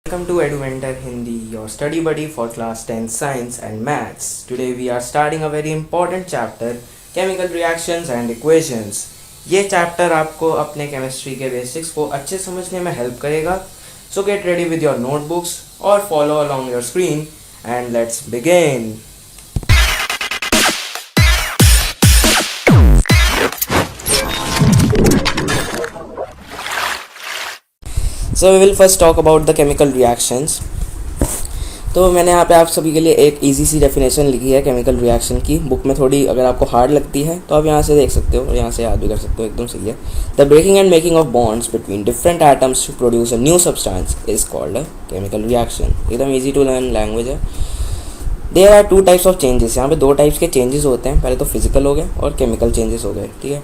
Welcome to EduVenture Hindi, your study buddy for class 10 science and maths. Today we are starting a very important chapter, chemical reactions and equations. ये chapter आपको अपने chemistry के basics को अच्छे समझने में help करेगा. So get ready with your notebooks or follow along your screen and let's begin. So we will first talk about the chemical reactions. तो मैंने यहाँ पे आप सभी के लिए एक इजी सी डेफिनेशन लिखी है केमिकल रिएक्शन की. बुक में थोड़ी अगर आपको हार्ड लगती है तो आप यहाँ से देख सकते हो और यहाँ से याद भी कर सकते हो, एकदम सही है. The breaking and making of bonds between different atoms to produce a new substance is called a chemical reaction. एकदम ईजी टू लर्न लैंग्वेज है. There are two types of changes. यहाँ पे दो टाइप्स के चेंजेस होते हैं. पहले तो फिजिकल हो गए और केमिकल चेंजेस हो गए. ठीक है,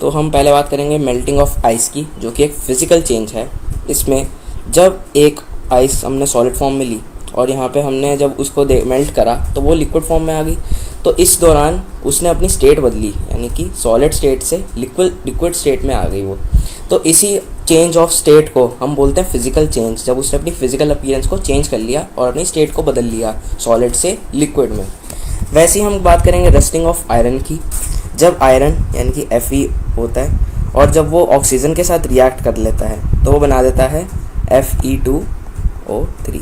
तो हम पहले बात करेंगे मेल्टिंग ऑफ आइस की, जो कि एक फिजिकल चेंज है. इसमें जब एक आइस हमने सॉलिड फॉर्म में ली और यहाँ पे हमने जब उसको मेल्ट करा तो वो लिक्विड फॉर्म में आ गई. तो इस दौरान उसने अपनी स्टेट बदली, यानी कि सॉलिड स्टेट से लिक्विड स्टेट में आ गई वो. तो इसी चेंज ऑफ स्टेट को हम बोलते हैं फिजिकल चेंज. जब उसने अपनी फिजिकल अपीयरेंस को चेंज कर लिया और अपनी स्टेट को बदल लिया सॉलिड से लिक्विड में. वैसे ही हम बात करेंगे रस्टिंग ऑफ आयरन की. जब आयरन यानी कि Fe होता है और जब वो ऑक्सीजन के साथ रिएक्ट कर लेता है तो वो बना देता है Fe2O3.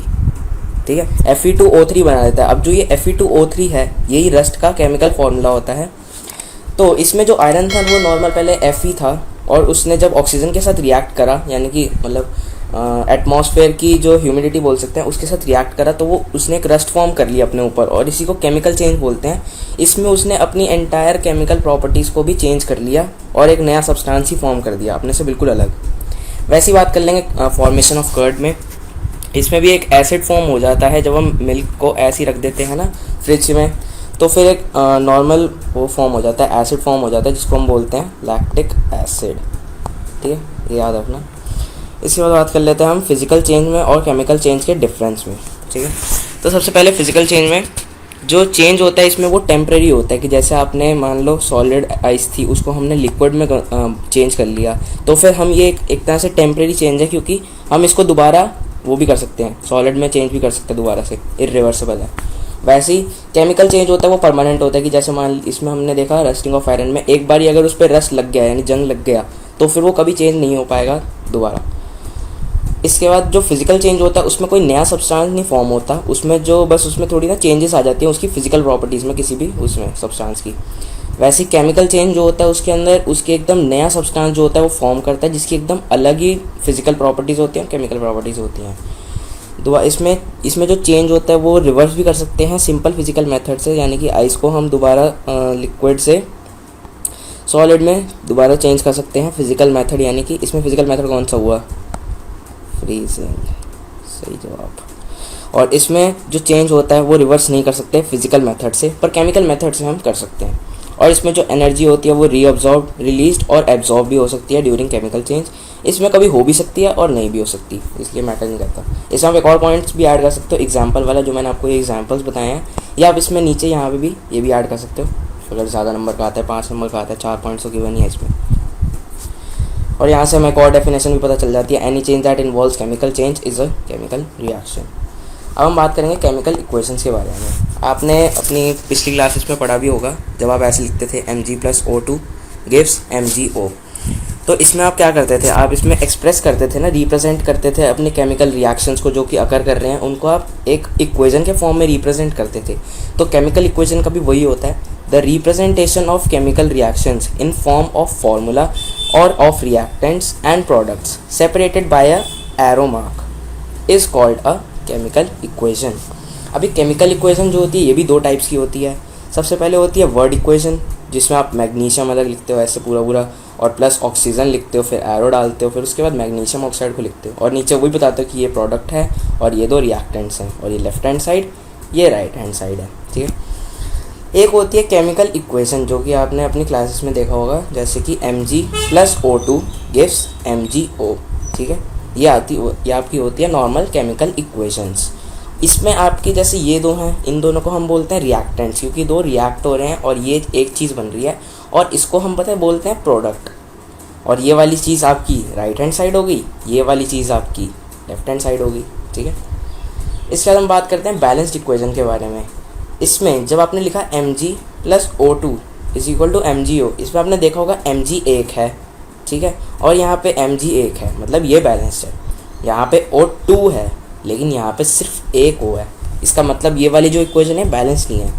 ठीक है, Fe2O3 बना देता है. अब जो ये Fe2O3 है यही रस्ट का केमिकल फॉर्मूला होता है. तो इसमें जो आयरन था वो नॉर्मल पहले Fe था और उसने जब ऑक्सीजन के साथ रिएक्ट करा, यानी कि मतलब एटमॉस्फेयर की जो ह्यूमिडिटी बोल सकते हैं उसके साथ रिएक्ट करा, तो वो उसने एक रस्ट फॉर्म कर लिया अपने ऊपर और इसी को केमिकल चेंज बोलते हैं. इसमें उसने अपनी एंटायर केमिकल प्रॉपर्टीज़ को भी चेंज कर लिया और एक नया सब्सटेंस ही फॉर्म कर दिया अपने से बिल्कुल अलग. वैसी बात कर लेंगे फॉर्मेशन ऑफ कर्ड में. इसमें भी एक एसिड फॉर्म हो जाता है जब हम मिल्क को ऐसे ही रख देते हैं ना फ्रिज में, तो फिर एक नॉर्मल वो फॉर्म हो जाता है, एसिड फॉर्म हो जाता है जिसको हम बोलते हैं लैक्टिक एसिड. ठीक है, ये याद रखना. इसके बाद बात कर लेते हैं हम फिजिकल चेंज में और केमिकल चेंज के डिफरेंस में. ठीक है, तो सबसे पहले फिजिकल चेंज में जो चेंज होता है इसमें वो टेम्प्रेरी होता है कि जैसे आपने मान लो सॉलिड आइस थी उसको हमने लिक्विड में चेंज कर लिया, तो फिर हम ये एक तरह से टेम्प्रेरी चेंज है क्योंकि हम इसको दोबारा वो भी कर सकते हैं, सॉलिड में चेंज भी कर सकते हैं दोबारा से, इरिवर्सिबल है. वैसे ही केमिकल चेंज होता है वो परमानेंट होता है कि जैसे मान इसमें हमने देखा रस्टिंग ऑफ आयरन में, एक बार अगर उस पर रस्ट लग गया यानी जंग लग गया तो फिर वो कभी चेंज नहीं हो पाएगा दोबारा. इसके बाद जो फिजिकल चेंज होता है उसमें कोई नया सब्सटेंस नहीं फॉर्म होता, उसमें जो बस उसमें थोड़ी ना चेंजेस आ जाती हैं उसकी फिजिकल प्रॉपर्टीज़ में किसी भी उसमें सब्सटेंस की. वैसे केमिकल चेंज जो होता है उसके अंदर उसके एकदम नया सब्सटेंस जो होता है वो फॉर्म करता है जिसकी एकदम अलग ही फिजिकल प्रॉपर्टीज़ होती हैं, केमिकल प्रॉपर्टीज़ होती हैं. इसमें जो चेंज होता है वो रिवर्स भी कर सकते हैं सिंपल फिजिकल मेथड से, यानी कि आइस को हम दोबारा लिक्विड से सॉलिड में दोबारा चेंज कर सकते हैं फिजिकल मेथड. यानी कि इसमें फिजिकल मेथड कौन सा हुआ? फ्रीजिंग, सही जवाब. और इसमें जो चेंज होता है वो रिवर्स नहीं कर सकते फिजिकल मेथड से, पर केमिकल मेथड से हम कर सकते हैं. और इसमें जो एनर्जी होती है वो रीअब्जॉर्ब, रिलीज्ड और एब्जॉर्ब भी हो सकती है ड्यूरिंग केमिकल चेंज. इसमें कभी हो भी सकती है और नहीं भी हो सकती, इसलिए मैटर नहीं करता. इसमें आप एक और पॉइंट्स भी ऐड कर सकते हो एग्जाम्पल वाला, जो मैंने आपको ये एग्जाम्पल्स बताए हैं, या आप इसमें नीचे यहाँ पे भी ये भी ऐड कर सकते हो अगर ज़्यादा नंबर का आता है. 5 नंबर का आता है, 4 पॉइंट्स तो गिवन ही है इसमें. और यहाँ से हमें एक और डेफिनेशन भी पता चल जाती है, any change that involves chemical change is a chemical reaction. अब हम बात करेंगे केमिकल इक्वेशंस के बारे में. आपने अपनी पिछली क्लासेस में पढ़ा भी होगा जब आप ऐसे लिखते थे Mg+O2 गिव्स MgO. तो इसमें आप क्या करते थे, आप इसमें एक्सप्रेस करते थे ना, रिप्रेजेंट करते थे अपने केमिकल रिएक्शंस को जो कि अकर कर रहे हैं उनको आप एक इक्वेशन के फॉर्म में रिप्रेजेंट करते थे. तो केमिकल इक्वेशन का भी वही होता है, the representation of chemical reactions in form of formula और of reactants and products separated by a arrow mark is called a chemical equation. अभी केमिकल इक्वेशन जो होती है ये भी दो टाइप्स की होती है. सबसे पहले होती है वर्ड इक्वेशन, जिसमें आप मैग्नीशियम अलग लिखते हो ऐसे पूरा और प्लस ऑक्सीजन लिखते हो, फिर एरो डालते हो, फिर उसके बाद मैग्नीशियम ऑक्साइड को लिखते हो और नीचे वही बताते हो कि ये प्रोडक्ट है और ये दो रिएक्टेंट्स हैं और ये लेफ्ट हैंड साइड, ये राइट हैंड साइड है. ठीक है, एक होती है केमिकल इक्वेशन जो कि आपने अपनी क्लासेस में देखा होगा, जैसे कि Mg+O2 गिव्स MgO. ठीक है, ये आपकी होती है नॉर्मल केमिकल इक्वेशंस. इसमें आपकी जैसे ये दो हैं, इन दोनों को हम बोलते हैं रिएक्टेंट्स, क्योंकि दो रिएक्ट हो रहे हैं और ये एक चीज़ बन रही है और इसको हम बोलते हैं प्रोडक्ट. और ये वाली चीज़ आपकी राइट हैंड साइड हो गई, ये वाली चीज़ आपकी लेफ्ट हैंड साइड होगी. ठीक है। इसके बाद हम बात करते हैं बैलेंस्ड इक्वेशन के बारे में। इसमें जब आपने लिखा Mg plus O2 is equal to MgO, इसमें आपने देखा होगा Mg एक है, ठीक है, और यहाँ पे Mg एक है, मतलब ये बैलेंस है। यहाँ पे O2 है लेकिन यहाँ पे सिर्फ एक O है, इसका मतलब ये वाली जो इक्वेशन है बैलेंस नहीं है।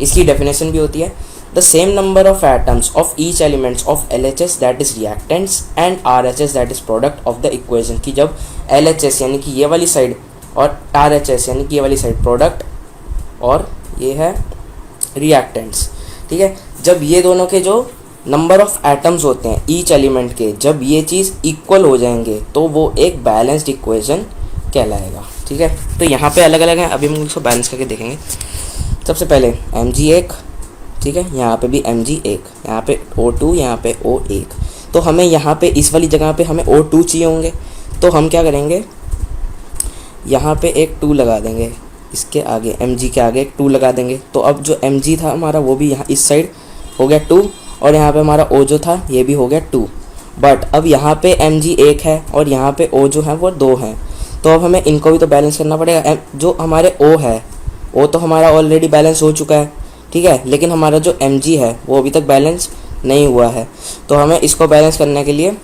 इसकी डेफिनेशन भी होती है the same number of atoms of each elements of LHS that is reactants and RHS that is product of the equation, की जब LHS यानी कि ये वाली साइड और RHS यानी कि ये वाली साइड प्रोडक्ट और ये है रिएक्टेंट्स, ठीक है, जब ये दोनों के जो नंबर ऑफ एटम्स होते हैं ईच एलिमेंट के, जब ये चीज़ इक्वल हो जाएंगे तो वो एक बैलेंस्ड इक्वेशन कहलाएगा, ठीक है। तो यहाँ पे अलग अलग हैं, अभी हम उसको बैलेंस करके देखेंगे। सबसे पहले Mg एक, ठीक है, यहाँ पे भी Mg एक, यहाँ पे O2, यहाँ पे O एक। तो हमें यहाँ पे इस वाली जगह पे हमें O2 चाहिए होंगे, तो हम क्या करेंगे, यहाँ पे एक 2 लगा देंगे, इसके आगे Mg के आगे एक 2 लगा देंगे। तो अब जो Mg था हमारा वो भी यहाँ इस साइड हो गया 2, और यहाँ पे हमारा O जो था ये भी हो गया 2। बट अब यहाँ पे Mg एक है और यहाँ पे O जो है वो 2 हैं, तो अब हमें इनको भी तो बैलेंस करना पड़ेगा। जो हमारे O है, O तो हमारा ऑलरेडी बैलेंस हो चुका है, ठीक है, लेकिन हमारा जो Mg है वो अभी तक बैलेंस नहीं हुआ है। तो हमें इसको बैलेंस करने के लिए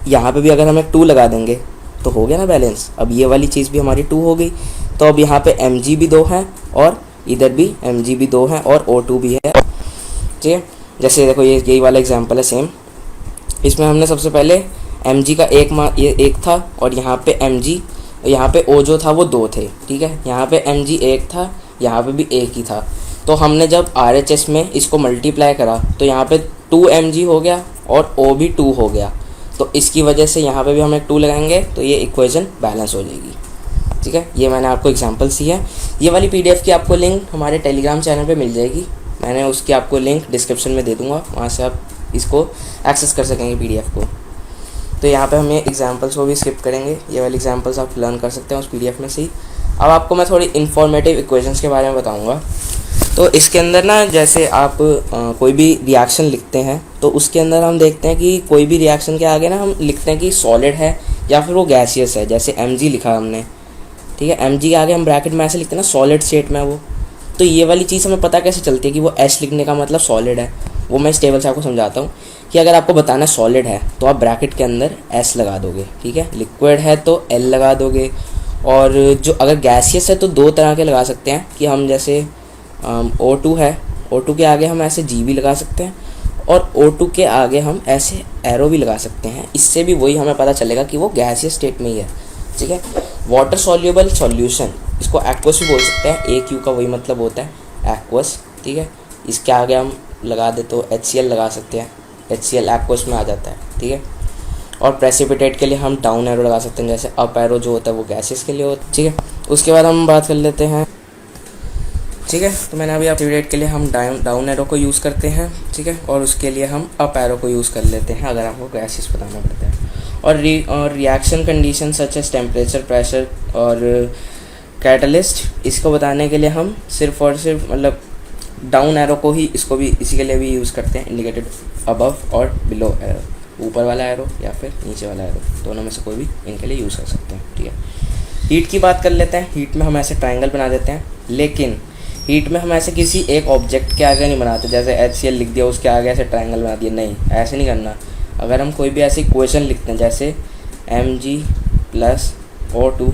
यहाँ पे भी अगर हमें 2 लगा देंगे तो हो गया ना बैलेंस। अब ये वाली चीज़ भी हमारी 2 हो गई, तो अब यहाँ पे Mg भी 2 है और इधर भी Mg भी 2 है और O2 भी है, ठीक है। जैसे देखो ये यही वाला एग्जांपल है सेम, इसमें हमने सबसे पहले Mg का ये एक था और यहाँ पे Mg, यहाँ पे O जो था वो 2 थे, ठीक है, यहाँ पे Mg एक था, यहाँ पे भी एक ही था। तो हमने जब RHS में इसको मल्टीप्लाई करा तो यहाँ पे 2 Mg हो गया और O भी 2 हो गया, तो इसकी वजह से यहाँ पे भी हम एक 2 लगाएंगे तो ये इक्वेशन बैलेंस हो जाएगी, ठीक है। ये मैंने आपको एग्जांपल्स दी है। ये वाली PDF की आपको लिंक हमारे टेलीग्राम चैनल पे मिल जाएगी, मैंने उसकी आपको लिंक डिस्क्रिप्शन में दे दूँगा, वहाँ से आप इसको एक्सेस कर सकेंगे PDF को। तो यहाँ पे हम ये एग्जांपल्स को भी स्किप करेंगे, ये वाले एग्जांपल्स आप लर्न कर सकते हैं उस PDF में से ही। अब आपको मैं थोड़ी इन्फॉर्मेटिव इक्वेशंस के बारे में बताऊँगा। तो इसके अंदर ना, जैसे आप कोई भी रिएक्शन लिखते हैं तो उसके अंदर हम देखते हैं कि कोई भी रिएक्शन के आगे ना हम लिखते हैं कि सॉलिड है या फिर वो गैसियस है। जैसे Mg लिखा हमने, ठीक है, Mg के आगे हम ब्रैकेट में ऐसे लिखते हैं ना सॉलिड स्टेट में वो। तो ये वाली चीज़ हमें पता कैसे चलती है कि वो S लिखने का मतलब सॉलिड है, वो मैं इस टेबल से आपको समझाता हूँ कि अगर आपको बताना है सॉलिड है तो आप ब्रैकेट के अंदर S लगा दोगे, ठीक है, लिक्विड है तो L लगा दोगे, और जो अगर गैसियस है तो 2 तरह के लगा सकते हैं कि हम जैसे O2 है, O2 के आगे हम ऐसे G भी लगा सकते हैं और O2 के आगे हम ऐसे एरो भी लगा सकते हैं, इससे भी वही हमें पता चलेगा कि वो गैसियस स्टेट में ही है, ठीक है। वाटर सॉल्युबल सॉल्यूशन, इसको एक्वस भी बोल सकते हैं, AQ का वही मतलब होता है एक्वस, ठीक है। इसके आगे हम लगा दे तो HCl लगा सकते हैं, HCl एक्वस में आ जाता है, ठीक है। और प्रेसिपिटेट के लिए हम डाउन एरो लगा सकते हैं, जैसे अप एरो जो होता है वो गैसेस के लिए होता है, ठीक है। उसके बाद हम बात कर लेते हैं, ठीक है, तो मैंने अभी प्रेसिपिटेट के लिए हम डाउन एरो को यूज़ करते हैं, ठीक है, और उसके लिए हम अप एरो को यूज़ कर लेते हैं अगर आपको गैसेस बताना पड़ता है। और reaction condition such as temperature, pressure और कैटलिस्ट, इसको बताने के लिए हम सिर्फ और सिर्फ मतलब डाउन एरो को ही, इसको भी इसी के लिए भी यूज़ करते हैं, इंडिकेटेड अबव और बिलो एरो, ऊपर वाला एरो या फिर नीचे वाला एरो, दोनों में से कोई भी इनके लिए यूज़ कर सकते हैं, ठीक है। हीट की बात कर लेते हैं। हीट में हम ऐसे ट्रायंगल बना देते हैं, लेकिन हीट में हम ऐसे किसी एक ऑब्जेक्ट के आगे नहीं बनाते, जैसे HCl लिख दिया उसके आगे ऐसे ट्रायंगल बना दिया, नहीं, ऐसे नहीं करना। अगर हम कोई भी ऐसी इक्वेशन लिखते हैं जैसे Mg प्लस O2,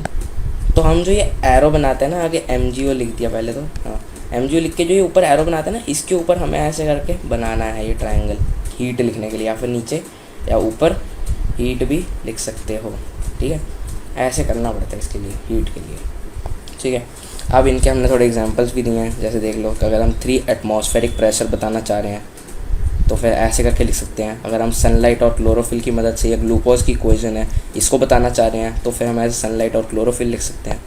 तो हम जो ये एरो बनाते हैं ना, आगे MgO लिख दिया पहले तो, हाँ, MgO लिख के जो ये ऊपर एरो बनाते हैं ना, इसके ऊपर हमें ऐसे करके बनाना है ये ट्रायंगल हीट लिखने के लिए, या फिर नीचे या ऊपर हीट भी लिख सकते हो, ठीक है, ऐसे करना पड़ता है इसके लिए, हीट के लिए, ठीक है। अब इनके हमने थोड़े एग्जांपल्स भी दिए हैं, जैसे देख लो कि अगर हम 3 एटमॉस्फेरिक प्रेशर बताना चाह रहे हैं तो फिर ऐसे करके लिख सकते हैं। अगर हम सनलाइट और क्लोरोफिल की मदद से, या ग्लूकोज की इक्वेशन है इसको बताना चाह रहे हैं, तो फिर हम ऐसे सनलाइट और क्लोरोफिल लिख सकते हैं,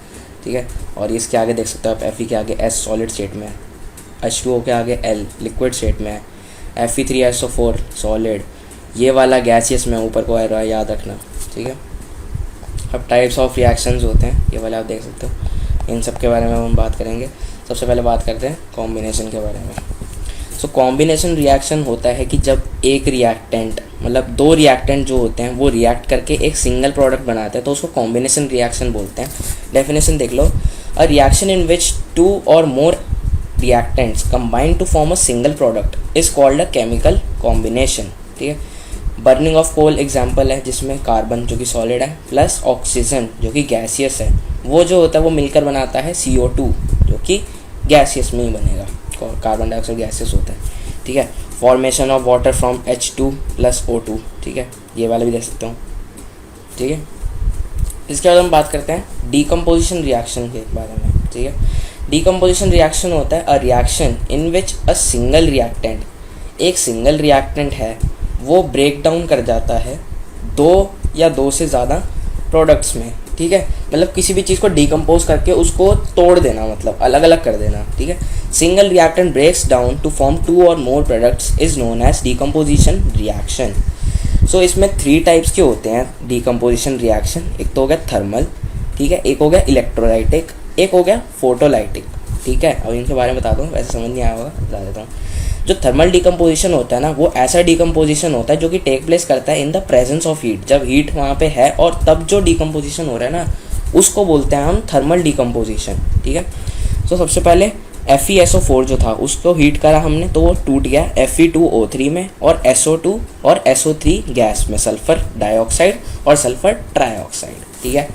ठीक है। और इसके आगे देख सकते हो आप Fe के आगे S सॉलिड स्टेट में है, H2O के आगे L लिक्विड स्टेट में है, Fe3SO4 सॉलिड, ये वाला गैसियस में ऊपर को एरो है, याद रखना, ठीक है। अब टाइप्स ऑफ रिएक्शंस होते हैं, ये वाले आप देख सकते हो, इन सब के बारे में हम बात करेंगे। सबसे पहले बात करते हैं कॉम्बिनेशन के बारे में। सो कॉम्बिनेशन रिएक्शन होता है कि जब एक रिएक्टेंट मतलब दो रिएक्टेंट जो होते हैं वो रिएक्ट करके एक सिंगल प्रोडक्ट बनाते हैं तो उसको कॉम्बिनेशन रिएक्शन बोलते हैं। डेफिनेशन देख लो, a reaction in which to और मोर reactants combine to form a single product is called a chemical combination। ठीक है। बर्निंग ऑफ कोल एग्जाम्पल है जिसमें कार्बन जो कि सॉलिड है प्लस ऑक्सीजन जो कि गैसियस है, वो जो होता है वो मिलकर बनाता है CO2 जो कि गैसियस में ही बनेगा, कार्बन डाइऑक्साइड गैसियस होता है। ठीक है। Formation of water from H2 + O2। ठीक है, ये वाला भी देख सकता हूँ। ठीक है। इसके बाद हम बात करते हैं डीकम्पोजिशन रिएक्शन के बारे में। ठीक है। डीकम्पोजिशन रिएक्शन होता है a reaction in which a single reactant, एक सिंगल रिएक्टेंट है वो ब्रेक डाउन कर जाता है दो या दो से ज़्यादा प्रोडक्ट्स में। ठीक है, मतलब किसी भी चीज़ को डीकम्पोज करके उसको तोड़ देना, मतलब अलग अलग कर देना। ठीक है। Single reactant breaks down to form 2 और more products is known as decomposition reaction. So इसमें 3 टाइप्स के होते हैं डीकम्पोजिशन रिएक्शन। एक तो हो गया थर्मल, ठीक है, एक हो गया इलेक्ट्रोलाइटिक, एक हो गया फोटोलाइटिक। ठीक है, अब इनके बारे में बता दूँ, वैसे समझ नहीं आया होगा, बता देता हूँ। जो थर्मल डीकम्पोजिशन होता है ना, वो ऐसा डीकम्पोजिशन होता है जो कि टेक प्लेस करता है in the presence of heat. जब हीट वहाँ पे है और तब जो डीकम्पोजिशन हो रहा है ना, उसको बोलते हैं हम थर्मल डीकम्पोजिशन। ठीक है। तो सबसे पहले FeSO4 जो था उसको हीट करा हमने तो वो टूट गया Fe2O3 में और SO2 और SO3 गैस में, सल्फर डाइऑक्साइड और सल्फर ट्राइऑक्साइड। ठीक है।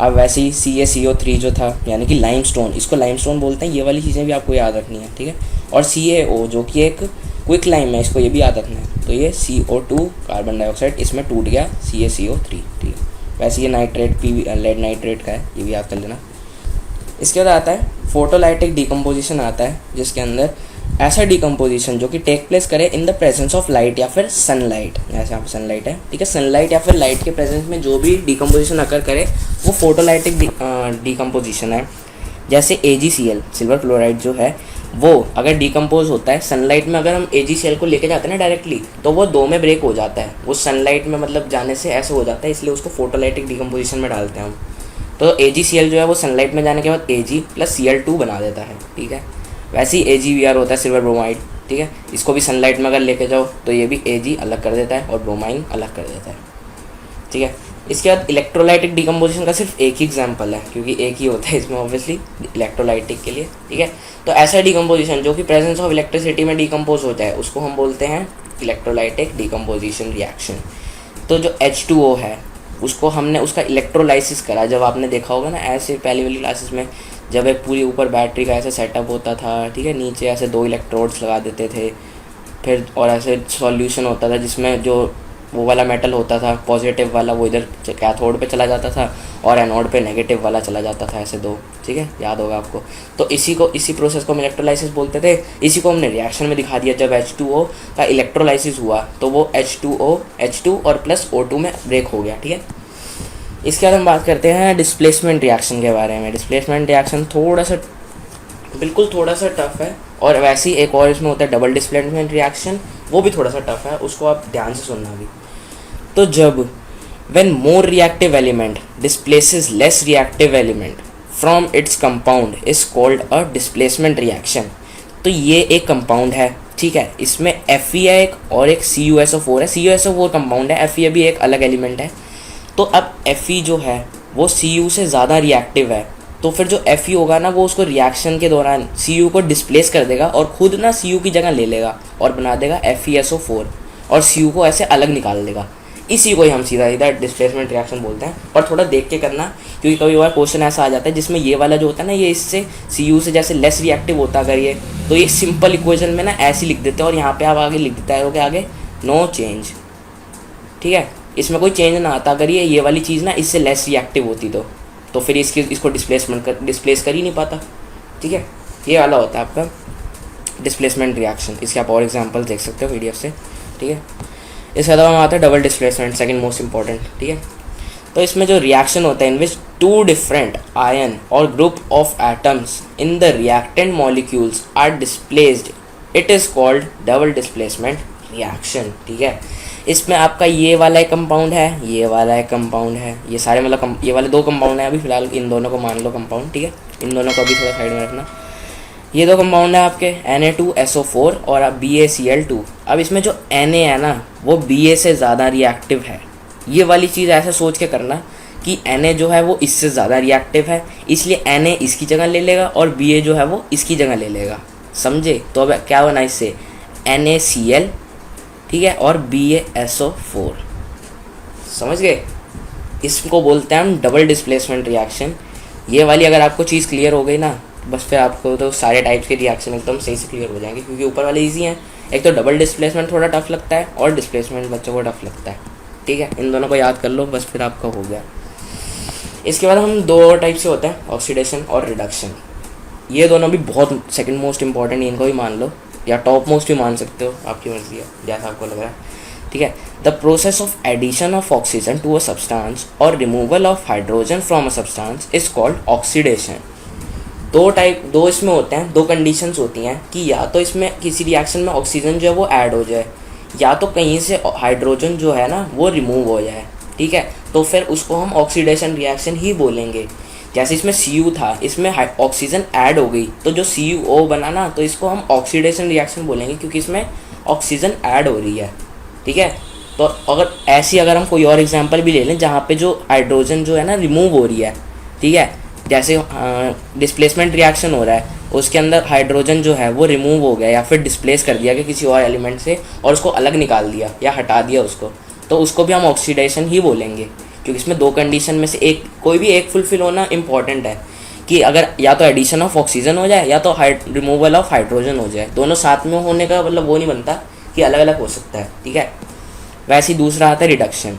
अब वैसे ही CaCO3 जो था यानी कि लाइमस्टोन, इसको लाइमस्टोन बोलते हैं, ये वाली चीज़ें भी आपको याद रखनी है। ठीक है। और CaO जो कि एक क्विक लाइम है, इसको ये भी याद रखना है। तो ये CO2 कार्बन डाइऑक्साइड इसमें टूट गया CaCO3। ठीक है। वैसे ये नाइट्रेट लेड नाइट्रेट का है, ये भी याद कर लेना। इसके बाद आता है फोटोलाइटिक डीकम्पोजिशन आता है, जिसके अंदर ऐसा डीकम्पोजिशन जो कि टेक प्लेस करे in the presence of light या फिर सनलाइट। जैसे यहाँ पे सनलाइट है, ठीक है, सनलाइट या फिर लाइट के प्रेजेंस में जो भी डीकम्पोजिशन अकर करे वो फोटोलाइटिक डीकम्पोजिशन है। जैसे AgCl सिल्वर क्लोराइड जो है वो अगर डीकम्पोज होता है सनलाइट में, अगर हम AgCl को लेके जाते हैं ना डायरेक्टली, तो वो 2 में ब्रेक हो जाता है, वो सनलाइट में मतलब जाने से ऐसे हो जाता है, इसलिए उसको फोटोलाइटिक डीकम्पोजिशन में डालते हैं हम। तो AgCl जो है वो सनलाइट में जाने के बाद Ag + Cl2 बना देता है। ठीक है। वैसे ही AgBr होता है सिल्वर ब्रोमाइड। ठीक है, इसको भी सनलाइट में अगर लेके जाओ तो ये भी Ag अलग कर देता है और ब्रोमाइन अलग कर देता है। ठीक है। इसके बाद इलेक्ट्रोलाइटिक डीकम्पोजिशन का सिर्फ एक ही एग्जांपल है, क्योंकि एक ही होता है इसमें ऑब्वियसली इलेक्ट्रोलाइटिक के लिए। ठीक है। तो ऐसा डीकम्पोजिशन जो कि प्रेजेंस ऑफ इलेक्ट्रिसिटी में डीकम्पोज हो जाए उसको हम बोलते हैं इलेक्ट्रोलाइटिक डीकम्पोजिशन रिएक्शन। तो जो H2O है उसको हमने उसका इलेक्ट्रोलाइसिस करा। जब आपने देखा होगा ना ऐसे पहली वाली क्लासेस में, जब एक पूरी ऊपर बैटरी का ऐसे सेटअप होता था, ठीक है, नीचे ऐसे 2 इलेक्ट्रोड्स लगा देते थे, फिर और ऐसे सॉल्यूशन होता था जिसमें जो वो वाला मेटल होता था पॉजिटिव वाला वो इधर कैथोड पे चला जाता था और एनोड पे नेगेटिव वाला चला जाता था, ऐसे 2। ठीक है, याद होगा आपको। तो इसी प्रोसेस को हम इलेक्ट्रोलाइसिस बोलते थे। इसी को हमने रिएक्शन में दिखा दिया। जब H2O का इलेक्ट्रोलाइसिस हुआ तो वो H2O H2 और +O2 में ब्रेक हो गया। ठीक है। इसके बाद हम बात करते हैं डिस्प्लेसमेंट रिएक्शन के बारे में। डिस्प्लेसमेंट रिएक्शन थोड़ा सा टफ है, और वैसे ही एक और इसमें होता है डबल डिस्प्लेसमेंट रिएक्शन, वो भी थोड़ा सा टफ है, उसको आप ध्यान से सुनना भी। तो जब when more reactive element displaces less reactive element from its compound is called a displacement reaction. तो ये एक कंपाउंड है, ठीक है, इसमें Fe है एक और एक CuSO4 है। CuSO4 कंपाउंड है, Fe भी एक अलग एलिमेंट है। तो अब Fe जो है वो Cu से ज़्यादा रिएक्टिव है, तो फिर जो Fe होगा ना वो उसको रिएक्शन के दौरान Cu को डिस्प्लेस कर देगा और खुद ना Cu की जगह ले लेगा और बना देगा FeSO4 और Cu को ऐसे अलग निकाल देगा। इसी को ही हम सीधा डिस्प्लेसमेंट रिएक्शन बोलते हैं। और थोड़ा देख के करना, क्योंकि कभी बार क्वेश्चन ऐसा आ जाता है जिसमें ये वाला जो होता है ना, ये इससे Cu से जैसे लेस रिएक्टिव होता अगर ये, तो ये सिंपल इक्वेशन में ना ऐसे लिख देते हैं और यहाँ पे आप आगे लिख देता है आगे नो चेंज। ठीक है, इसमें कोई चेंज ना आता अगर ये वाली चीज़ ना इससे लेस रिएक्टिव होती तो फिर इसको डिस्प्लेस कर ही नहीं पाता। ठीक है, ये वाला होता है आपका डिस्प्लेसमेंट रिएक्शन। इसके आप और एग्जांपल देख सकते हो PDF से। ठीक है। इसके अलावा आता है double displacement, second most important. ठीक है। तो इसमें जो रिएक्शन होता है इन विच 2 डिफरेंट आयन और group of atoms in the reactant molecules are displaced, it is called double displacement reaction. ठीक है। इसमें आपका ये वाला एक कंपाउंड है, ये वाला एक कंपाउंड है, ये सारे मतलब ये वाले 2 कंपाउंड हैं अभी फिलहाल, इन दोनों को मान लो कंपाउंड। ठीक है, इन दोनों को अभी थोड़ा साइड में रखना। ये दो कंपाउंड है आपके Na2SO4 और अब BaCl2। अब इसमें जो Na है ना वो Ba से ज़्यादा रिएक्टिव है। ये वाली चीज़ ऐसे सोच के करना कि Na जो है वो इससे ज़्यादा रिएक्टिव है, इसलिए Na इसकी जगह ले लेगा और Ba जो है वो इसकी जगह ले लेगा, समझे। तो अब क्या बना इससे NaCl, ठीक है, और BaSO4, समझ गए। इसको बोलते हैं हम डबल डिस्प्लेसमेंट रिएक्शन। ये वाली अगर आपको चीज़ क्लियर हो गई ना, बस फिर आपको तो सारे टाइप्स के रिएक्शन एकदम सही से क्लियर हो जाएंगे, क्योंकि ऊपर वाले इजी हैं। एक तो डबल डिस्प्लेसमेंट थोड़ा टफ लगता है और डिस्प्लेसमेंट बच्चों को टफ लगता है, ठीक है। इन दोनों को याद कर लो, बस फिर आपका हो गया। इसके बाद हम दो और टाइप से होते हैं, ऑक्सीडेशन और रिडक्शन। ये दोनों भी बहुत सेकंड मोस्ट इंपॉर्टेंट, इनको भी मान लो या टॉप मोस्ट भी मान सकते हो, आपकी मर्जी है जैसा आपको लग रहा है, ठीक है। The process of addition of oxygen to a substance और removal of hydrogen from a substance is called oxidation. दो इसमें होते हैं, दो कंडीशंस होती हैं कि या तो इसमें किसी रिएक्शन में ऑक्सीजन जो है वो ऐड हो जाए, या तो कहीं से हाइड्रोजन जो है ना वो रिमूव हो जाए, ठीक है। तो फिर उसको हम ऑक्सीडेशन रिएक्शन ही बोलेंगे। जैसे इसमें Cu था, इसमें ऑक्सीजन ऐड हो गई तो जो CuO बना ना, तो इसको हम ऑक्सीडेशन रिएक्शन बोलेंगे, क्योंकि इसमें ऑक्सीजन ऐड हो रही है, ठीक है। तो अगर हम कोई और एग्जांपल भी ले लें जहाँ पे जो हाइड्रोजन जो है ना रिमूव हो रही है, ठीक है, जैसे डिस्प्लेसमेंट रिएक्शन हो रहा है, उसके अंदर हाइड्रोजन जो है वो रिमूव हो गया या फिर डिस्प्लेस कर दिया गया किसी और एलिमेंट से और उसको अलग निकाल दिया या हटा दिया उसको, तो उसको भी हम ऑक्सीडेशन ही बोलेंगे, क्योंकि इसमें दो कंडीशन में से एक कोई भी एक फुलफिल होना इंपॉर्टेंट है, कि अगर या तो एडिशन ऑफ ऑक्सीजन हो जाए या तो रिमूवल ऑफ हाइड्रोजन हो जाए। दोनों साथ में होने का मतलब वो नहीं बनता कि अलग अलग हो सकता है, ठीक है। वैसे ही दूसरा आता है reduction.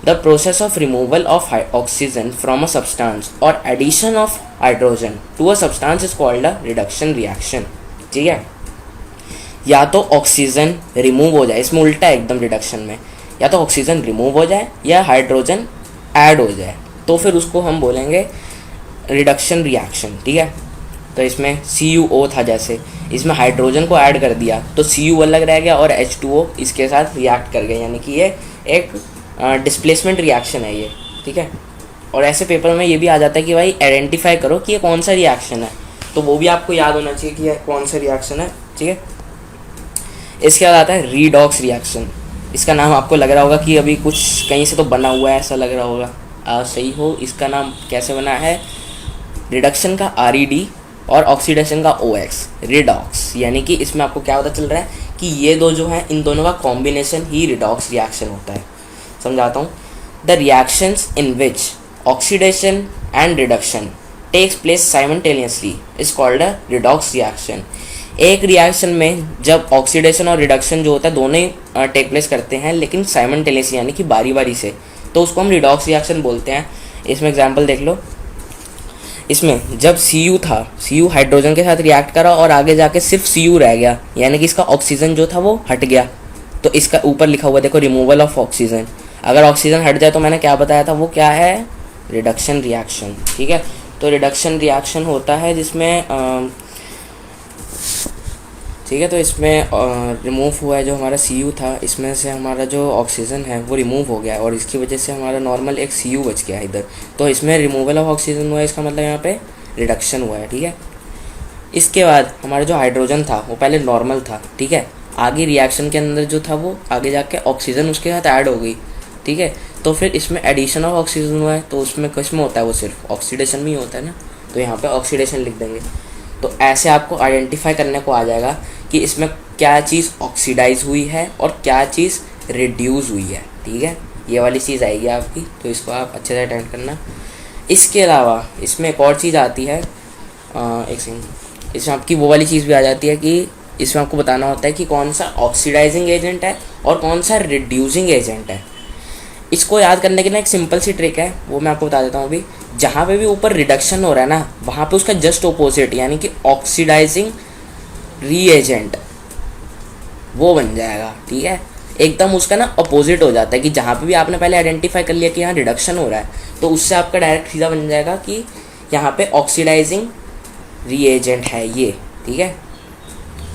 The process of removal of oxygen from a substance और addition of hydrogen to a substance is called a reduction reaction, ठीक है। या तो ऑक्सीजन रिमूव हो जाए, इसमें उल्टा है एकदम रिडक्शन में, या तो ऑक्सीजन रिमूव हो जाए या हाइड्रोजन ऐड हो जाए, तो फिर उसको हम बोलेंगे रिडक्शन रिएक्शन, ठीक है। तो इसमें CuO था, जैसे इसमें हाइड्रोजन को ऐड कर दिया तो Cu अलग रह गया और H2O इसके साथ रिएक्ट कर गया, यानी कि ये एक डिस्प्लेसमेंट रिएक्शन है ये, ठीक है। और ऐसे पेपर में ये भी आ जाता है कि भाई आइडेंटिफाई करो कि ये कौन सा रिएक्शन है, तो वो भी आपको याद होना चाहिए कि ये कौन सा रिएक्शन है, ठीक है। इसके बाद आता है रीडॉक्स रिएक्शन। इसका नाम आपको लग रहा होगा कि अभी कुछ कहीं से तो बना हुआ है, ऐसा लग रहा होगा, सही हो। इसका नाम कैसे बना है, रिडक्शन का RED और ऑक्सीडेशन का OX, रिडॉक्स। यानी कि इसमें आपको क्या पता चल रहा है कि ये दो जो हैं इन दोनों का कॉम्बिनेशन ही रिडॉक्स रिएक्शन होता है। समझाता हूँ। The reactions in which oxidation and reduction takes place simultaneously is called a redox reaction. एक रिएक्शन में जब ऑक्सीडेशन और रिडक्शन जो होता है दोनों ही टेक प्लेस करते हैं, लेकिन साइमल्टेनियसली यानी कि बारी बारी से, तो उसको हम रिडॉक्स रिएक्शन बोलते हैं। इसमें एग्जांपल देख लो। इसमें जब Cu था, Cu हाइड्रोजन के साथ रिएक्ट करा और आगे जाके सिर्फ Cu रह गया, यानी कि इसका ऑक्सीजन जो था वो हट गया, तो इसका ऊपर लिखा हुआ देखो रिमूवल ऑफ ऑक्सीजन। अगर ऑक्सीजन हट जाए तो मैंने क्या बताया था, वो क्या है, रिडक्शन रिएक्शन, ठीक है। तो रिडक्शन रिएक्शन होता है जिसमें ठीक है, तो इसमें रिमूव हुआ है जो हमारा Cu था, इसमें से हमारा जो ऑक्सीजन है वो रिमूव हो गया और इसकी वजह से हमारा नॉर्मल एक Cu बच गया इधर, तो इसमें रिमूवल ऑफ ऑक्सीजन हुआ है, इसका मतलब यहाँ पे रिडक्शन हुआ है, ठीक है। इसके बाद हमारा जो हाइड्रोजन था वो पहले नॉर्मल था, ठीक है, आगे रिएक्शन के अंदर जो था वो आगे जाके ऑक्सीजन उसके साथ ऐड हो गई, ठीक है। तो फिर इसमें एडिशन ऑफ ऑक्सीजन हुआ है, तो उसमें किस में होता है, वो सिर्फ ऑक्सीडेशन में ही होता है ना, तो यहाँ पे ऑक्सीडेशन लिख देंगे। तो ऐसे आपको आइडेंटिफाई करने को आ जाएगा कि इसमें क्या चीज़ ऑक्सीडाइज हुई है और क्या चीज़ रिड्यूस हुई है, ठीक है। ये वाली चीज़ आएगी आपकी, तो इसको आप अच्छे से अटेंड करना। इसके अलावा इसमें एक और चीज़ आती है, एक सेकंड, इसमें आपकी वो वाली चीज़ भी आ जाती है कि इसमें आपको बताना होता है कि कौन सा ऑक्सीडाइजिंग एजेंट है और कौन सा रिड्यूसिंग एजेंट है। इसको याद करने के लिए एक सिंपल सी ट्रिक है, वो मैं आपको बता देता हूँ अभी। जहाँ पे भी ऊपर रिडक्शन हो रहा है ना, वहाँ पे उसका जस्ट ऑपोजिट यानी कि ऑक्सीडाइजिंग रीएजेंट वो बन जाएगा, ठीक है। एकदम उसका ना अपोजिट हो जाता है कि जहाँ पे भी आपने पहले आइडेंटिफाई कर लिया कि यहाँ रिडक्शन हो रहा है, तो उससे आपका डायरेक्ट सीधा बन जाएगा कि यहाँ पे ऑक्सीडाइजिंग रीएजेंट है ये, ठीक है,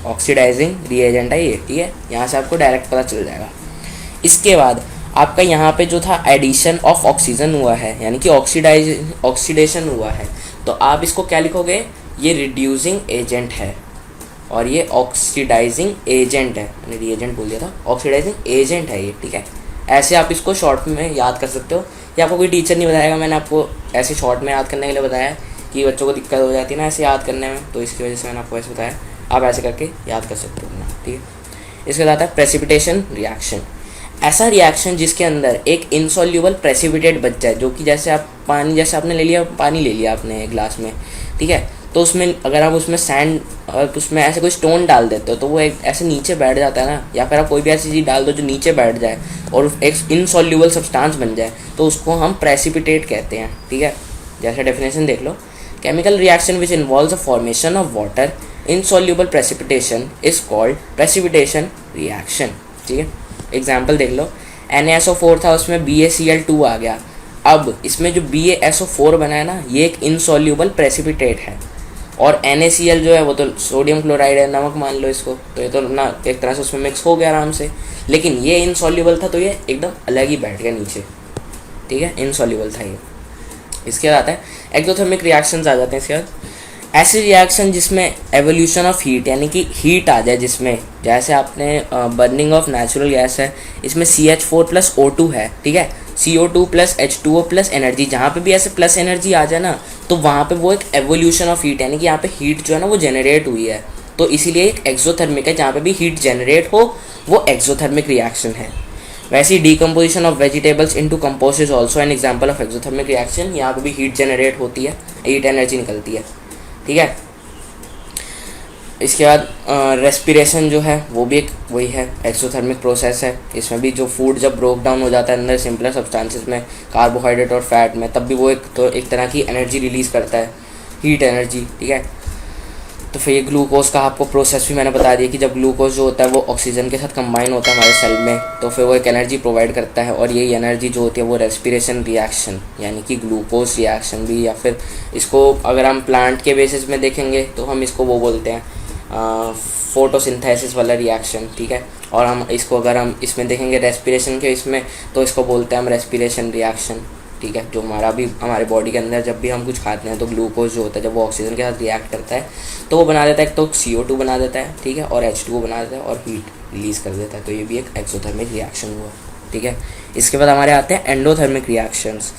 ऑक्सीडाइजिंग रीएजेंट है ये, ठीक है। यहाँ से आपको डायरेक्ट पता चल जाएगा। इसके बाद आपका यहाँ पे जो था एडिशन ऑफ ऑक्सीजन हुआ है, यानी कि ऑक्सीडेशन हुआ है, तो आप इसको क्या लिखोगे ये रिड्यूसिंग एजेंट है और ये ऑक्सीडाइजिंग एजेंट है, मैंने रिएजेंट बोल दिया था, ऑक्सीडाइजिंग एजेंट है ये, ठीक है। ऐसे आप इसको शॉर्ट में याद कर सकते हो, ये आपको कोई टीचर नहीं बताएगा, मैंने आपको ऐसे शॉर्ट में याद करने के लिए बताया कि बच्चों को दिक्कत हो जाती है ना ऐसे याद करने में, तो इसकी वजह से मैंने आपको ऐसे बताया, आप ऐसे करके याद कर सकते हो ना, ठीक है। इसके बाद आता है प्रेसिपिटेशन रिएक्शन, ऐसा रिएक्शन जिसके अंदर एक इनसॉल्यूबल प्रेसिपिटेट बच जाए, जो कि जैसे आप पानी, जैसे आपने ले लिया पानी ले लिया आपने एक ग्लास में, ठीक है, तो उसमें अगर आप उसमें सैंड और उसमें ऐसे कोई स्टोन डाल देते हो तो वो एक ऐसे नीचे बैठ जाता है ना, या फिर आप कोई भी ऐसी चीज़ डाल दो जो नीचे बैठ जाए और एक इनसॉल्यूबल सब्सटेंस बन जाए, तो उसको हम प्रेसिपिटेट कहते हैं, ठीक है। जैसे डेफिनेशन देख लो, chemical reaction which involves a formation of water insoluble precipitation is called precipitation reaction, ठीक है। एग्जाम्पल देख लो, NaSO4 था, उसमें BaCl2 आ गया, अब इसमें जो BaSO4 बना है ना, ये एक इनसॉल्यूबल प्रेसिपिटेट है, और NaCl जो है वो तो सोडियम क्लोराइड है, नमक मान लो इसको, तो ये तो ना एक तरह से उसमें मिक्स हो गया आराम से, लेकिन ये इनसॉल्यूबल था तो ये एकदम अलग ही बैठ गया नीचे, ठीक है, इनसॉल्यूबल था ये। इसके बाद आता है एक्सोथर्मिक रिएक्शंस आ जाते हैं इसके बाद, ऐसी रिएक्शन जिसमें एवोल्यूशन ऑफ हीट, यानी कि हीट आ जाए जिसमें, जैसे आपने बर्निंग ऑफ नेचुरल गैस है, इसमें CH4+O2 है, ठीक है, CO2+H2O+ एनर्जी, जहाँ पे भी ऐसे प्लस एनर्जी आ जाए ना, तो वहाँ पे वो एक एवोल्यूशन ऑफ हीट, यानी कि यहाँ पे हीट जो है ना वो जनरेट हुई है, तो इसीलिए एक एक्सोथर्मिक है, जहाँ पे भी हीट जनरेट हो वो एक्सोथर्मिक रिएक्शन है। वैसे ही decomposition of vegetables into compost is also an example of exothermic reaction, यहाँ पे भी हीट जनरेट होती है, हीट एनर्जी निकलती है, ठीक है। इसके बाद रेस्पिरेशन जो है वो भी एक वही है, एक्सोथर्मिक प्रोसेस है, इसमें भी जो फूड जब ब्रोक डाउन हो जाता है अंदर सिंपलर सब्सटेंसेस में, कार्बोहाइड्रेट और फैट में, तब भी वो एक तरह की एनर्जी रिलीज़ करता है, हीट एनर्जी, ठीक है। तो फिर ये ग्लूकोज का आपको प्रोसेस भी मैंने बता दिया कि जब ग्लूकोज जो होता है वो ऑक्सीजन के साथ कंबाइन होता है हमारे सेल में, तो फिर वो एक एनर्जी प्रोवाइड करता है, और यही एनर्जी जो होती है वो रेस्पिरेशन रिएक्शन यानी कि ग्लूकोज रिएक्शन भी, या फिर इसको अगर हम प्लांट के बेसिस में देखेंगे तो हम इसको वो बोलते हैं फोटोसिंथेसिस वाला रिएक्शन, ठीक है। और हम इसको अगर हम इसमें देखेंगे रेस्पिरेशन के इसमें, तो इसको बोलते हैं हम रेस्पिरेशन रिएक्शन, ठीक है। जो हमारे बॉडी के अंदर जब भी हम कुछ खाते हैं तो ग्लूकोज जो होता है जब वो ऑक्सीजन के साथ रिएक्ट करता है तो वो बना देता है, एक तो CO2 बना देता है, ठीक है, और H2O बना देता है और हीट रिलीज़ कर देता है, तो ये भी एक एक्सोथर्मिक रिएक्शन हुआ, ठीक है। इसके बाद हमारे आते हैं एंडोथर्मिक रिएक्शंस,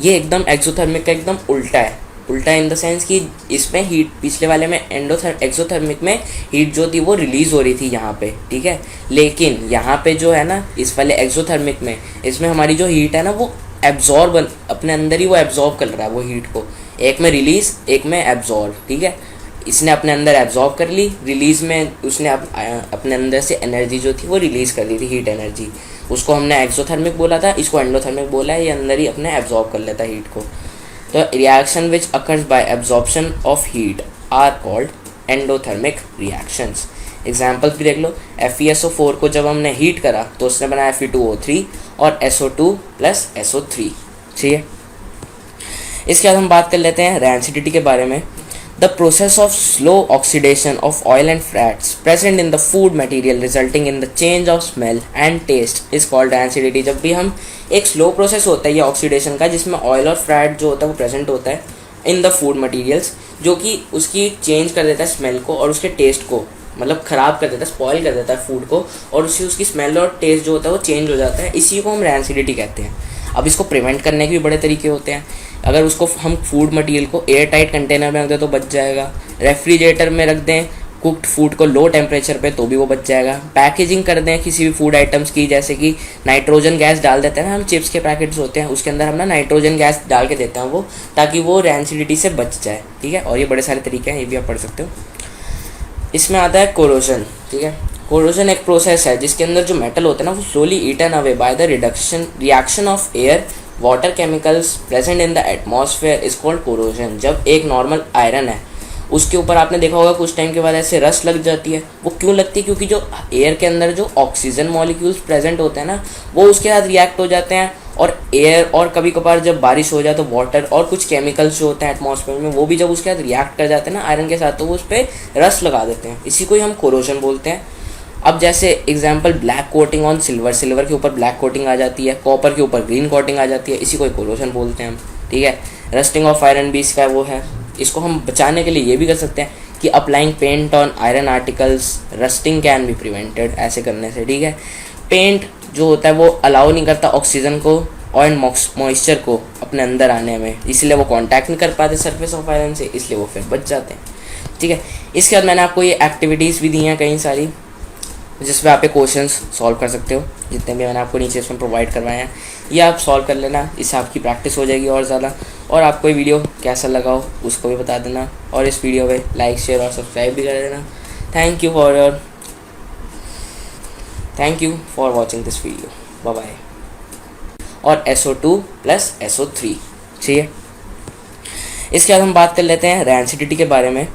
ये एकदम एक्सोथर्मिक का एकदम उल्टा है, उल्टा इन द सेंस कि इसमें हीट, पिछले वाले में एक्सोथर्मिक में हीट जो थी वो रिलीज़ हो रही थी यहाँ पे, ठीक है, लेकिन यहाँ पे जो है ना इस वाले एक्सोथर्मिक में, इसमें हमारी जो हीट है ना वो एब्जॉर्ब, अपने अंदर ही वो एब्जॉर्ब कर रहा है वो हीट को, एक में रिलीज़ एक में एब्जॉर्ब, ठीक है। इसने अपने अंदर एब्जॉर्ब कर ली, रिलीज़ में उसने अपने अंदर से एनर्जी जो थी वो रिलीज़ कर दी थी, हीट एनर्जी, उसको हमने एक्सोथर्मिक बोला था, इसको एंडोथर्मिक बोला है, ये अंदर ही अपने एब्जॉर्ब कर लेता है हीट को। तो reaction which occurs by absorption of heat are called endothermic reactions. Examples भी देख लो, FeSO4 को जब हमने हीट करा तो उसने बनाया Fe2O3 और SO2+SO3, ठीक है। इसके बाद हम बात कर लेते हैं रैंसिडिटी के बारे में। The process of slow oxidation of oil and fats present in the food material resulting in the change of smell and taste is called rancidity. जब भी हम एक स्लो प्रोसेस होता है ये ऑक्सीडेशन का, जिसमें ऑयल और फैट जो होता है वो प्रेजेंट होता है इन द फूड मटीरियल्स, जो कि उसकी चेंज कर देता है स्मेल को और उसके टेस्ट को, मतलब ख़राब कर देता है, स्पॉइल कर देता है फूड को, और उससे उसकी स्मेल और टेस्ट जो होता है वो चेंज हो जाता है, इसी को हम रैंसिडिटी कहते हैं। अब इसको प्रिवेंट करने के भी बड़े तरीके होते हैं। अगर उसको हम फूड मटेरियल को एयर टाइट कंटेनर में रख दें तो बच जाएगा, रेफ्रिजरेटर में रख दें कुक्ड फूड को लो टेम्परेचर पे तो भी वो बच जाएगा, पैकेजिंग कर दें किसी भी फूड आइटम्स की, जैसे कि नाइट्रोजन गैस डाल देते हैं ना हम, चिप्स के पैकेट्स होते हैं उसके अंदर हम ना नाइट्रोजन गैस डाल के देते हैं वो, ताकि वो रैंसिडिटी से बच जाए, ठीक है। और ये बड़े सारे तरीके हैं, ये भी आप पढ़ सकते हो। इसमें आता है कोरोजन, ठीक है। कोरोजन एक प्रोसेस है जिसके अंदर जो मेटल होता है ना वो slowly eaten away by the reaction of air water chemicals present in the atmosphere is called corrosion. जब एक नॉर्मल आयरन है उसके ऊपर आपने देखा होगा कुछ टाइम के बाद ऐसे रस्ट लग जाती है, वो क्यों लगती है? क्योंकि जो एयर के अंदर जो ऑक्सीजन मॉलिक्यूल्स प्रेजेंट होते हैं ना वो उसके साथ रिएक्ट हो जाते हैं, और एयर और कभी कभार जब बारिश हो जाए तो वाटर और कुछ केमिकल्स जो होते हैं एटमॉस्फेयर में वो भी जब उसके साथ रिएक्ट कर जाते हैं ना आयरन के साथ, तो वो उस पर रस्ट लगा देते हैं, इसी को ही हम कोरोजन बोलते हैं। अब जैसे example black coating on silver, silver के ऊपर ब्लैक कोटिंग आ जाती है, कॉपर के ऊपर ग्रीन कोटिंग आ जाती है, इसी को कोरोजन बोलते हैं हम, ठीक है। रस्टिंग ऑफ आयरन भी इसका वो है, इसको हम बचाने के लिए ये भी कर सकते हैं कि applying paint on iron articles rusting can be prevented, ऐसे करने से, ठीक है। पेंट जो होता है वो अलाउ नहीं करता ऑक्सीजन को और मॉइस्चर को अपने अंदर आने में, इसलिए वो कांटेक्ट नहीं कर पाते सरफेस ऑफ आयरन से, इसलिए वो फिर बच जाते हैं, ठीक है। इसके बाद मैंने आपको ये एक्टिविटीज़ भी दी हैं कई सारी, जिसमें आप क्वेश्चंस सॉल्व कर सकते हो, जितने भी मैंने आपको नीचे इसमें प्रोवाइड करवाए हैं ये आप सॉल्व कर लेना, इससे आपकी प्रैक्टिस हो जाएगी और ज़्यादा। और आपको ये वीडियो कैसा लगा हो उसको भी बता देना, और इस वीडियो पे लाइक शेयर और सब्सक्राइब भी कर देना। Thank you for watching this video, bye bye. और SO2 प्लस SO3 चाहिए। इसके बाद हम बात कर लेते हैं रैंसिडिटी के बारे में।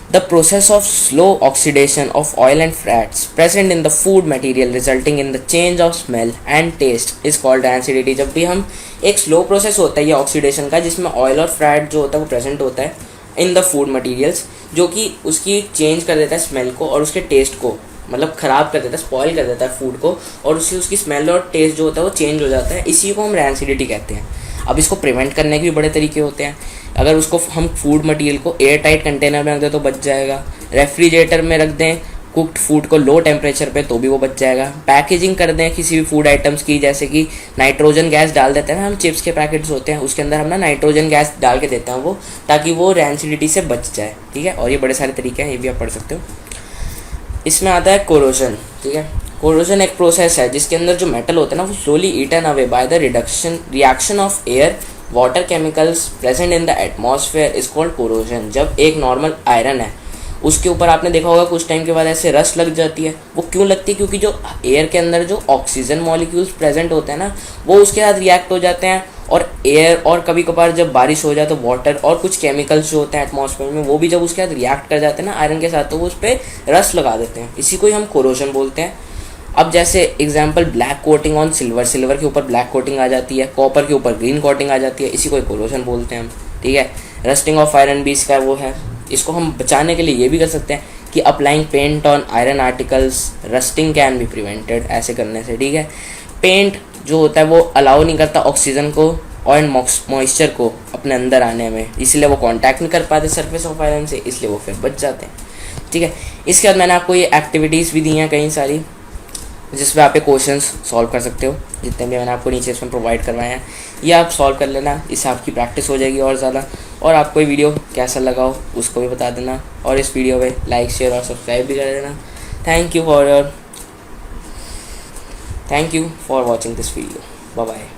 The process of slow oxidation of oil and fats present in the food material resulting in the change of smell and taste is called rancidity। जब भी हम एक स्लो प्रोसेस होता है ये ऑक्सीडेशन का, जिसमें ऑयल और फैट जो होता है वो प्रेजेंट होता है इन द फूड मटेरियल्स, जो कि उसकी चेंज कर देता है स्मेल को और उसके टेस्ट को, मतलब ख़राब कर देता है, स्पॉइल कर देता है फूड को, और उससे उसकी स्मेल और टेस्ट जो होता है वो चेंज हो जाता है। इसी को हम रैंसिडिटी कहते हैं। अब इसको प्रिवेंट करने के भी बड़े तरीके होते हैं। अगर उसको हम फूड मटेरियल को एयर टाइट कंटेनर में रख दें तो बच जाएगा, रेफ्रिजरेटर में रख दें कुक्ड फूड को लो टेम्परेचर पे तो भी वो बच जाएगा, पैकेजिंग कर दें किसी भी फूड आइटम्स की, जैसे कि नाइट्रोजन गैस डाल देते हैं ना हम, चिप्स के पैकेट्स होते हैं उसके अंदर हम ना नाइट्रोजन गैस डाल के देते हैं वो, ताकि वो रैंसिडिटी से बच जाए, ठीक है। और ये बड़े सारे तरीके हैं, ये भी आप पढ़ सकते हो। इसमें आता है कोरोजन, ठीक है। कोरोजन एक प्रोसेस है जिसके अंदर जो मेटल होता है ना वो slowly eaten away by the reaction of air water chemicals present in the atmosphere is called corrosion. जब एक नॉर्मल आयरन है उसके ऊपर आपने देखा होगा कुछ टाइम के बाद ऐसे रस्ट लग जाती है, वो क्यों लगती है? क्योंकि जो एयर के अंदर जो ऑक्सीजन मॉलिक्यूल्स प्रेजेंट होते हैं ना वो उसके साथ रिएक्ट हो जाते हैं, और एयर और कभी कभार जब बारिश हो जाए तो वाटर और कुछ केमिकल्स जो होते हैं एटमॉस्फेयर में वो भी जब उसके साथ रिएक्ट कर जाते हैं ना आयरन के साथ, तो वो उस पर रस्ट लगा देते हैं। इसी को ही हम कोरोजन बोलते हैं। अब जैसे example black coating on silver, silver के ऊपर ब्लैक कोटिंग आ जाती है, कॉपर के ऊपर ग्रीन कोटिंग आ जाती है, इसी को कोरोजन बोलते हैं हम, ठीक है। रस्टिंग ऑफ आयरन भी इसका वो है। इसको हम बचाने के लिए ये भी कर सकते हैं कि applying paint on iron articles rusting can be prevented, ऐसे करने से, ठीक है। पेंट जो होता है वो अलाउ नहीं करता ऑक्सीजन को और मॉइस्चर को अपने अंदर आने में, इसलिए वो कांटेक्ट नहीं कर पाते सरफेस ऑफ आयरन से, इसलिए वो फिर बच जाते हैं, ठीक है। इसके बाद मैंने आपको ये एक्टिविटीज़ भी दी हैं कई सारी, जिसमें आप क्वेश्चंस सॉल्व कर सकते हो, जितने भी मैंने आपको नीचे इसमें प्रोवाइड करवाए हैं ये आप सॉल्व कर लेना, इससे आपकी प्रैक्टिस हो जाएगी और ज़्यादा। और आपको ये वीडियो कैसा लगा हो उसको भी बता देना, और इस वीडियो पे लाइक शेयर और सब्सक्राइब भी कर देना। Thank you for watching this video, bye bye.